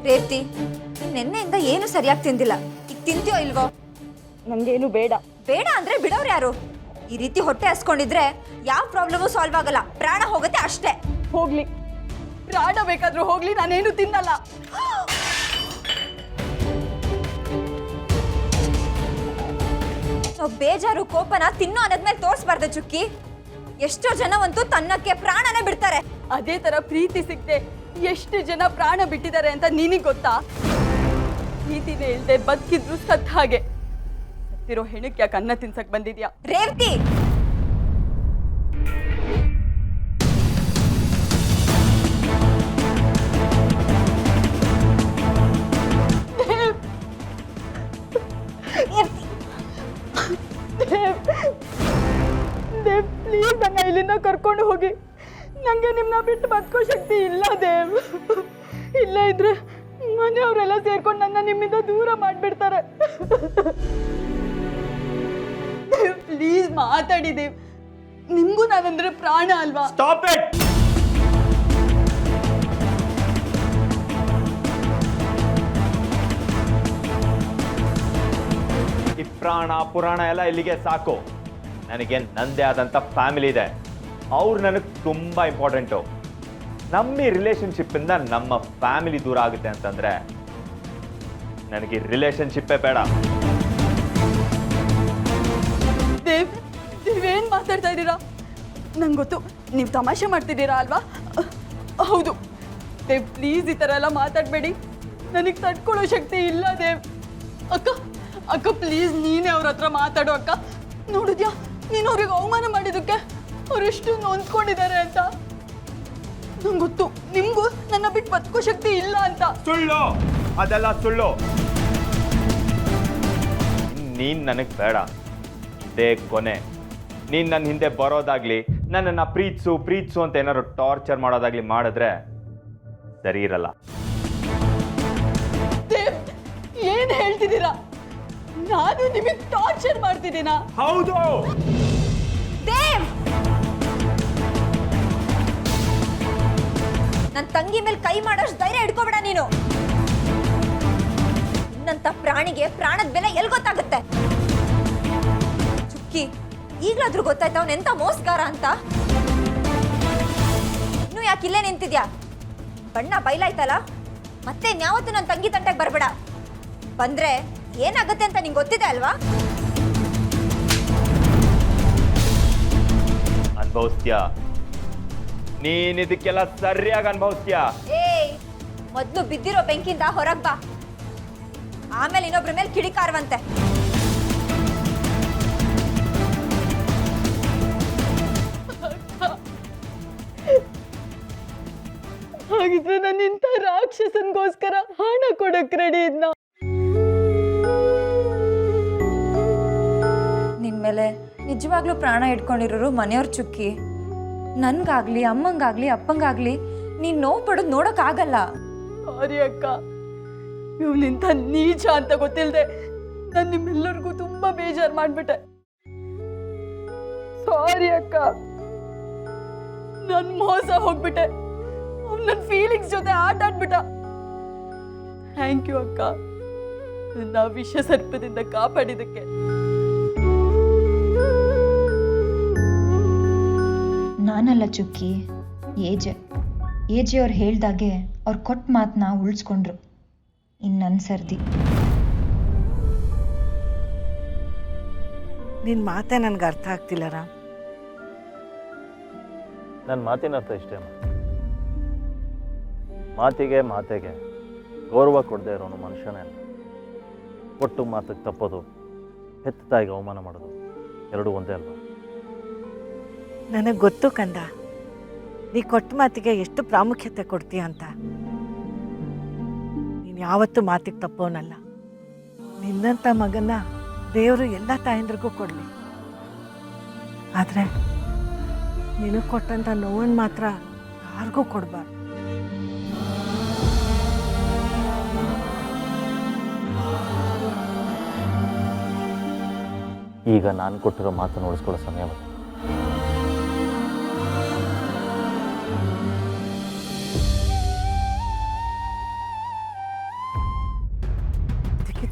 ರೇವತಿ, ನಿನ್ನೆಯಿಂದ ಏನು ಸರಿಯಾಗಿ ತಿಂದಿಲ್ಲ. ಈಗ ತಿಂತೀಯೋ ಇಲ್ವೋ? ನಂಗೇನು ಬೇಡ. ಬೇಡ ಅಂದ್ರೆ ಬಿಡೋರು ಯಾರು? ಈ ರೀತಿ ಹೊಟ್ಟೆ ಹಸ್ಕೊಂಡಿದ್ರೆ ಯಾವ ಪ್ರಾಬ್ಲಮು ಸಾಲ್ವ್ ಆಗಲ್ಲ, ಪ್ರಾಣ ಹೋಗುತ್ತೆ ಅಷ್ಟೇ. ಹೋಗ್ಲಿ, ಪ್ರಾಣ ಬೇಕಾದ್ರೂ ಹೋಗ್ಲಿ, ನಾನೇನು ತಿನ್ನಲ್ಲ. ಬೇಜಾರು ಕೋಪನ ತಿನ್ನೋ ಅನ್ನದ್ಮೇಲೆ ತೋರಿಸ್ಬಾರ್ದು ಚುಕ್ಕಿ. ಎಷ್ಟೋ ಜನವಂತೂ ತನ್ನಕ್ಕೆ ಪ್ರಾಣನೇ ಬಿಡ್ತಾರೆ. ಅದೇ ತರ ಪ್ರೀತಿ ಸಿಗದೆ ಎಷ್ಟು ಜನ ಪ್ರಾಣ ಬಿಟ್ಟಿದ್ದಾರೆ ಅಂತ ನಿನಗೆ ಗೊತ್ತಾ? ಪ್ರೀತಿನೇ ಇಲ್ದೆ ಬದುಕಿದ್ರು ಸತ್ ಹಾಗೆ. ಸತ್ತಿರೋ ಹೆಣಕ್ಕೆ ಯಾಕೆ ಅನ್ನ ತಿನ್ಸಕ್ ಬಂದಿದ್ಯಾ? ರೇವತಿ, ದೇವ್, ಪ್ಲೀಸ್ ನನ್ನ ಇಲ್ಲಿಂದ ಕರ್ಕೊಂಡು ಹೋಗಿ. ನನಗೆ ನಿಮ್ಮನ್ನ ಬಿಟ್ಟು ಬದುಕೋ ಶಕ್ತಿ ಇಲ್ಲ ದೇವ್. ಇಲ್ಲ ಇದ್ರೆ ಮನೆಯವರೆಲ್ಲ ಸೇರ್ಕೊಂಡು ನನ್ನ ನಿಮ್ಮಿಂದ ದೂರ ಮಾಡಿಬಿಡ್ತಾರೆ. ಪ್ಲೀಸ್ ಮಾತಾಡಿ ದೇವ್. ನಿಮ್ಗೂ ನಾವಂದ್ರೆ ಪ್ರಾಣ ಅಲ್ವಾ? Stop it. ಈ ಪ್ರಾಣ ಪುರಾಣ ಎಲ್ಲ ಇಲ್ಲಿಗೆ ಸಾಕು. ನನಗೆ ನಂದೇ ಆದಂಥ ಫ್ಯಾಮಿಲಿ ಇದೆ. ಅವ್ರು ನನಗೆ ತುಂಬ ಇಂಪಾರ್ಟೆಂಟು. ನಮ್ಮ ಈ ರಿಲೇಷನ್ಶಿಪ್ಪಿಂದ ನಮ್ಮ ಫ್ಯಾಮಿಲಿ ದೂರ ಆಗುತ್ತೆ ಅಂತಂದರೆ ನನಗೆ ರಿಲೇಷನ್ಶಿಪ್ಪೇ ಬೇಡ. ದೇವ್, ನೀವೇನು ಮಾತಾಡ್ತಾ ಇದ್ದೀರಾ? ನಂಗೆ ಗೊತ್ತು ನೀವು ತಮಾಷೆ ಮಾಡ್ತಿದ್ದೀರಾ ಅಲ್ವಾ? ಹೌದು ದೇವ್, ಪ್ಲೀಸ್ ಈ ಥರ ಎಲ್ಲ ಮಾತಾಡಬೇಡಿ. ನನಗೆ ತಡ್ಕೊಳ್ಳೋ ಶಕ್ತಿ ಇಲ್ಲ ದೇವ್. ಅಕ್ಕ ಅಕ್ಕ ಪ್ಲೀಸ್ ನೀನೇ ಅವ್ರ ಹತ್ರ ಮಾತಾಡೋ ಅಕ್ಕ. ನೋಡಿದ್ಯಾ ನೀನು ಅವ್ರಿಗೆ ಅವಮಾನ ಮಾಡಿದ್ದಕ್ಕೆ ಅವರೆಷ್ಟು ನೊಂದ್ಕೊಂಡಿದ್ದಾರೆ ಅಂತ. ನಂಗೆ ಗೊತ್ತು ನಿಮಗೂ ನನ್ನ ಬಿಟ್ಟು ಬದುಕೋ ಶಕ್ತಿ ಇಲ್ಲ ಅಂತ. ಸುಳ್ಳು, ಅದೆಲ್ಲ ಸುಳ್ಳು. ನೀನು ನನಗೆ ಬೇಡ, ಇದೇ ಕೊನೆ. ನೀನು ನನ್ನ ಹಿಂದೆ ಬರೋದಾಗ್ಲಿ, ನನ್ನನ್ನು ಪ್ರೀತ್ಸು ಅಂತ ಏನಾದ್ರು ಟಾರ್ಚರ್ ಮಾಡೋದಾಗ್ಲಿ ಮಾಡಿದ್ರೆ ಸರಿ ಇರಲ್ಲ. ದೇವ್, ಏನ್ ಹೇಳ್ತಿದ್ದೀರಾ? ನಾನು ನಿಮಗೆ ಟಾರ್ಚರ್ ಮಾಡ್ತಿದ್ದೀನಾ? ಹೌದು ದೇವ್, ನನ್ನ ತಂಗಿ ಮೇಲೆ ಕೈ ಮಾಡೋಷ್ಟು ಧೈರ್ಯ ಹಿಡ್ಕೋಬೇಡ ನೀನು. ನಿನ್ನಂತ ಪ್ರಾಣಿಗೆ ಪ್ರಾಣದ ಬೆಲೆ ಎಲ್ಲಿ ಗೊತ್ತಾಗುತ್ತೆ? ಚುಕ್ಕಿ, ಈಗ್ಲಾದ್ರೂ ಗೊತ್ತಾಯ್ತಾ ಅವನೆಂತ ಮೋಸ್ಗಾರ ಅಂತ? ಇನ್ನು ಯಾಕೆ ಇಲ್ಲೇ ನಿಂತಿದ್ಯಾ? ಬಣ್ಣ ಬಯಲಾಯ್ತಲ್ಲ, ಮತ್ತೆ ನ್ಯಾವತ್ತು ನನ್ನ ತಂಗಿ ತಂಟೆಗೆ ಬರಬೇಡ. ಬಂದ್ರೆ ಏನಾಗುತ್ತೆ ಅಂತ ನಿಂಗೆ ಗೊತ್ತಿದೆ ಅಲ್ವಾ? ಅನುಭವಿಸ್ತೀಯಾ? ನೀನ್ ಇದಕ್ಕೆಲ್ಲ ಸರಿಯಾಗಿ ಅನುಭವಿಸ್ತೀಯಾ? ಏಯ್, ಮೊದ್ಲು ಬಿದ್ದಿರೋ ಬೆಂಕಿಯಿಂದ ಹೊರಗ್ ಬಾ, ಆಮೇಲೆ ಇನ್ನೊಬ್ರ ಮೇಲೆ ಕಿಡಿಕಾರವಂತೆ. ಹಾಗಿದ್ರೆ ನಾನು ಇಂಥ ರಾಕ್ಷಸನ್ಗೋಸ್ಕರ ಹಣ ಕೊಡಕ್ ರೆಡಿ ಇದ್ನ. ನಿನ್ ಮೇಲೆ ನಿಜವಾಗ್ಲೂ ಪ್ರಾಣ ಇಟ್ಕೊಂಡಿರೋರು ಮನೆಯವ್ರ ಚುಕ್ಕಿ. ನನ್ಗಾಗ್ಲಿ ಅಮ್ಮಂಗಾಗ್ಲಿ ಅಪ್ಪಂಗಾಗ್ಲಿ ನೀನ್ ನೋವು ಪಡೋದು ನೋಡಕ್ ಆಗಲ್ಲ. ಸಾರಿ ಅಕ್ಕ, ಇವನಿಂತ ನೀಚ ಅಂತ ಗೊತ್ತಿಲ್ಲದೆ ನಾನು ನಿಮ್ಮೆಲ್ಲರಿಗೂ ತುಂಬಾ ಬೇಜಾರು ಮಾಡ್ಬಿಟ್ಟೆ. ಸಾರಿ ಅಕ್ಕ, ನನ್ ಮೋಸ ಹೋಗ್ಬಿಟ್ಟೆ. ನನ್ನ ಫೀಲಿಂಗ್ಸ್ ಜೊತೆ ಆಟ ಆಡ್ಬಿಟ್ಟ. ಥ್ಯಾಂಕ್ ಯು ಅಕ್ಕ, ನನ್ನ ವಿಷ ಸರ್ಪದಿಂದ ಕಾಪಾಡಿದಕ್ಕೆ. ನಾನಲ್ಲ ಚುಕ್ಕಿ, ಏಜೆ ಅವ್ರು ಹೇಳ್ದಾಗೆ ಅವ್ರು ಕೊಟ್ಟ ಮಾತನ್ನ ಉಳಿಸ್ಕೊಂಡ್ರು. ಇನ್ನು ನನ್ನ ಸರ್ದಿ. ನಿನ್ನ ಮಾತೇ ನನಗೆ ಅರ್ಥ ಆಗ್ತಿಲ್ಲ ರಾಮ್. ನನ್ನ ಮಾತಿನ ಅರ್ಥ ಇಷ್ಟೇ. ಮಾತಿಗೆ ಗೌರವ ಕೊಡದೆ ಇರೋನು ಮನುಷ್ಯನೇ ಅಲ್ಲ. ಒಟ್ಟು ಮಾತಿಗೆ ತಪ್ಪೋದು, ಹೆತ್ತ ತಾಯಿಗೆ ಅವಮಾನ ಮಾಡೋದು ಎರಡೂ ಒಂದೇ ಅಲ್ವಾ? ನನಗೆ ಗೊತ್ತು ಕಂದ, ನೀ ಕೊಟ್ಟ ಮಾತಿಗೆ ಎಷ್ಟು ಪ್ರಾಮುಖ್ಯತೆ ಕೊಡ್ತೀಯ ಅಂತ. ನೀನು ಯಾವತ್ತೂ ಮಾತಿಗೆ ತಪ್ಪೋನಲ್ಲ. ನಿನ್ನಂಥ ಮಗನ್ನ ದೇವರು ಎಲ್ಲ ತಾಯಂದ್ರಿಗೂ ಕೊಡಲಿ. ಆದರೆ ನಿನಗೆ ಕೊಟ್ಟಂಥ ನೋವನ್ನು ಮಾತ್ರ ಯಾರಿಗೂ ಕೊಡಬಾರ್ದು. ಈಗ ನಾನು ಕೊಟ್ಟಿರೋ ಮಾತನ್ನು ಉಳಿಸ್ಕೊಳ್ಳೋ ಸಮಯ ಬಂತು.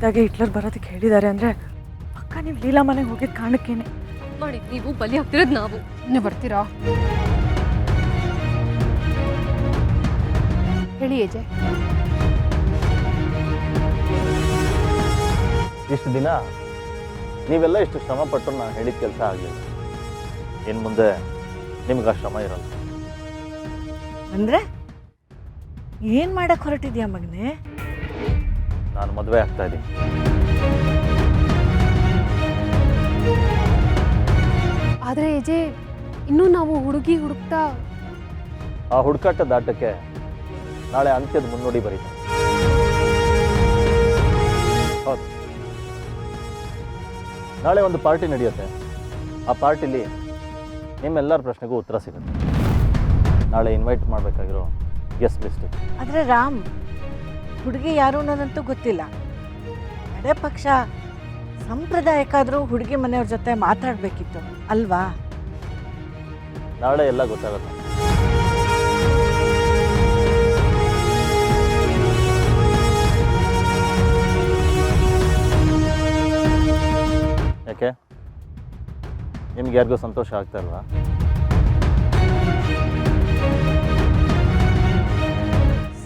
ಇದ್ದಾಗೆ ಹಿಟ್ಲರ್ ಬರೋದಕ್ಕೆ ಹೇಳಿದ್ದಾರೆ ಅಂದರೆ ಅಕ್ಕ ನೀವು ಲೀಲಾ ಮನೆಗೆ ಹೋಗಿದ್ದು ಕಾರಣಕ್ಕೇನೆ. ಮಾಡಿ ನೀವು ಬಲಿ ಆಗ್ತಿರೋದು ನಾವು. ನೀವು ಬರ್ತೀರಾ? ಹೇಳಿ ಅಜಯ್. ಇಷ್ಟು ದಿನ ನೀವೆಲ್ಲ ಇಷ್ಟು ಶ್ರಮ ಪಟ್ಟರು ನಾನು ಹೇಳಿದ ಕೆಲಸ ಆಗಲಿಲ್ಲ. ಇನ್ನು ಮುಂದೆ ನಿಮ್ಗೆ ಆ ಶ್ರಮ ಇರಲ್ಲ. ಅಂದರೆ ಏನು ಮಾಡಕ್ಕೆ ಹೊರಟಿದ್ಯಾ ಮಗನೇ? ನಾನು ಮದುವೆ ಆಗ್ತಾ ಇದ್ದೀನಿ. ಆದರೆ ಅಜಯ್, ಇನ್ನೂ ನಾವು ಹುಡುಗಿ ಹುಡುಕ್ತಾ ಆ ಹುಡುಕಾಟ ದಾಟಕ್ಕೆ ನಾಳೆ ಅಂತ್ಯದ ಮುನ್ನುಡಿ ಬರೀತಾರೆ. ಹೌದು, ನಾಳೆ ಒಂದು ಪಾರ್ಟಿ ನಡೆಯುತ್ತೆ. ಆ ಪಾರ್ಟಿಲಿ ನಿಮ್ಮೆಲ್ಲರ ಪ್ರಶ್ನೆಗೂ ಉತ್ತರ ಸಿಗುತ್ತೆ. ನಾಳೆ ಇನ್ವೈಟ್ ಮಾಡಬೇಕಾಗಿರೋ ಗೆಸ್ಟ್ ಲಿಸ್ಟ್. ಆದರೆ ರಾಮ್, ಹುಡುಗಿ ಯಾರು ಅನ್ನೋದಂತೂ ಗೊತ್ತಿಲ್ಲ. ಕಡೆ ಪಕ್ಷ ಸಂಪ್ರದಾಯಕ್ಕಾದರೂ ಹುಡುಗಿ ಮನೆಯವ್ರ ಜೊತೆ ಮಾತಾಡಬೇಕಿತ್ತು ಅಲ್ವಾ? ನಾಳೆ ಎಲ್ಲ ಗೊತ್ತಾಗುತ್ತೆ. ಯಾಕೆ ನಿಮ್ಗೆ ಯಾರಿಗೂ ಸಂತೋಷ ಆಗ್ತಾ ಇಲ್ವಾ?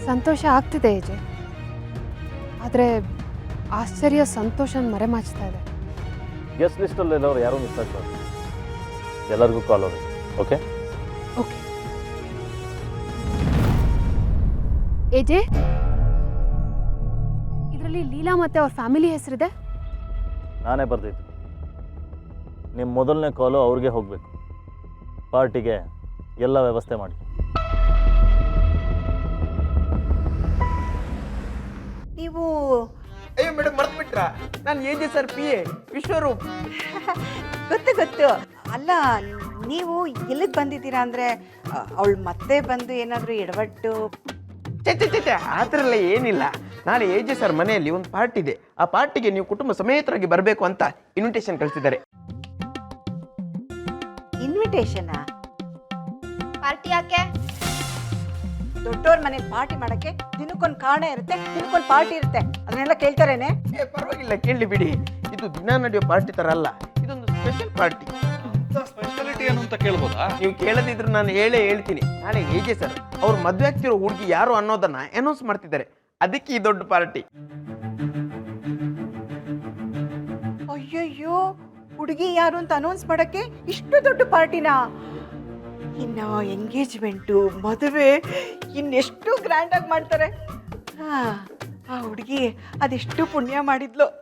ಸಂತೋಷ ಆಗ್ತಿದೆ ಅಜಯ್. ಆದರೆ ಆಶ್ಚರ್ಯ ಸಂತೋಷನ ಮರೆಮಾಚ್ತಾ ಇದೆ. ಗೆಸ್ಟ್ ಲಿಸ್ಟಲ್ಲಿರೋರು ಯಾರೂ ಮಿಸ್ ಆಗ್ಬಾರ್ದು. ಎಲ್ಲರಿಗೂ ಕಾಲ್ ಹೋಗಿ. ಓಕೆ ಓಕೆ ಅಜಯ್, ಇದರಲ್ಲಿ ಲೀಲಾ ಮತ್ತೆ ಅವ್ರ ಫ್ಯಾಮಿಲಿ ಹೆಸರಿದೆ. ನಾನೇ ಬರ್ದಿದ್ದು. ನಿಮ್ಮ ಮೊದಲನೇ ಕಾಲು ಅವ್ರಿಗೆ ಹೋಗಬೇಕು. ಪಾರ್ಟಿಗೆ ಎಲ್ಲ ವ್ಯವಸ್ಥೆ ಮಾಡಿ. ನೀವು ಅಯ್ಯೋ ಮೇಡಮ್, ಮರ್ತ್ಬಿಟ್ರಾ? ನಾನು A J sir PA Vishwaroop. ಗೊತ್ತು ಗೊತ್ತು. ಅಲ್ಲ, ನೀವು ಎಲ್ಲಿಗೆ ಬಂದಿದ್ದೀರಾ ಅಂದರೆ ಅವಳು ಮತ್ತೆ ಬಂದು ಏನಾದರೂ ಎಡವಟ್ಟು? ಚೆ ಆ ಥರ ಎಲ್ಲ ಏನಿಲ್ಲ. ನಾಳೆ ಎ ಜೆ ಸರ್ ಮನೆಯಲ್ಲಿ ಒಂದು ಪಾರ್ಟಿ ಇದೆ. ಆ ಪಾರ್ಟಿಗೆ ನೀವು ಕುಟುಂಬ ಸಮೇತರಾಗಿ ಬರಬೇಕು ಅಂತ ಇನ್ವಿಟೇಷನ್ ಕಳಿಸಿದ್ದಾರೆ. ಇನ್ವಿಟೇಷನಾ? ಪಾರ್ಟಿ ಯಾಕೆ? ದೊಡ್ಡವ್ರ ಮನೇಲಿ ಪಾರ್ಟಿ ಮಾಡೋಕ್ಕೆ ದಿನಕ್ಕೊಂದು ಕಾರಣ ಇರುತ್ತೆ, ದಿನಕ್ಕೊಂದು ಪಾರ್ಟಿ ಇರುತ್ತೆ. ಅದನ್ನೆಲ್ಲ ಕೇಳ್ತಾರೇನೆ? ಪರವಾಗಿಲ್ಲ, ಕೇಳಿ ಬಿಡಿ. ಇದು ದಿನ ನಡೆಯೋ ಪಾರ್ಟಿ ಥರ ಅಲ್ಲ, ಇದೊಂದು ಸ್ಪೆಷಲ್ ಪಾರ್ಟಿ. ಸ್ಪೆಷಾಲಿಟಿ ಏನು ಅಂತ ಕೇಳ್ಬೋದಾ? ನೀವು ಕೇಳದಿದ್ರು ನಾನು ಹೇಳ್ತೀನಿ. ನಾಳೆ ಎ ಜೆ ಸರ್ ಅವ್ರು ಮದುವೆ ಆಗ್ತಿರೋ ಹುಡುಗಿ ಯಾರು ಅನ್ನೋದನ್ನ ಅನೌನ್ಸ್ ಮಾಡ್ತಿದ್ದಾರೆ. ಅದಕ್ಕೆ ಈ ದೊಡ್ಡ ಪಾರ್ಟಿ. ಅಯ್ಯಯ್ಯೋ, ಹುಡುಗಿ ಯಾರು ಅಂತ ಅನೌನ್ಸ್ ಮಾಡೋಕ್ಕೆ ಇಷ್ಟು ದೊಡ್ಡ ಪಾರ್ಟಿನಾ? ಇನ್ನು ಎಂಗೇಜ್ಮೆಂಟು, ಮದುವೆ ಇನ್ನೆಷ್ಟು ಗ್ರ್ಯಾಂಡಾಗಿ ಮಾಡ್ತಾರೆ. ಹಾಂ, ಆ ಹುಡುಗಿ ಅದೆಷ್ಟು ಪುಣ್ಯ ಮಾಡಿದ್ಲು.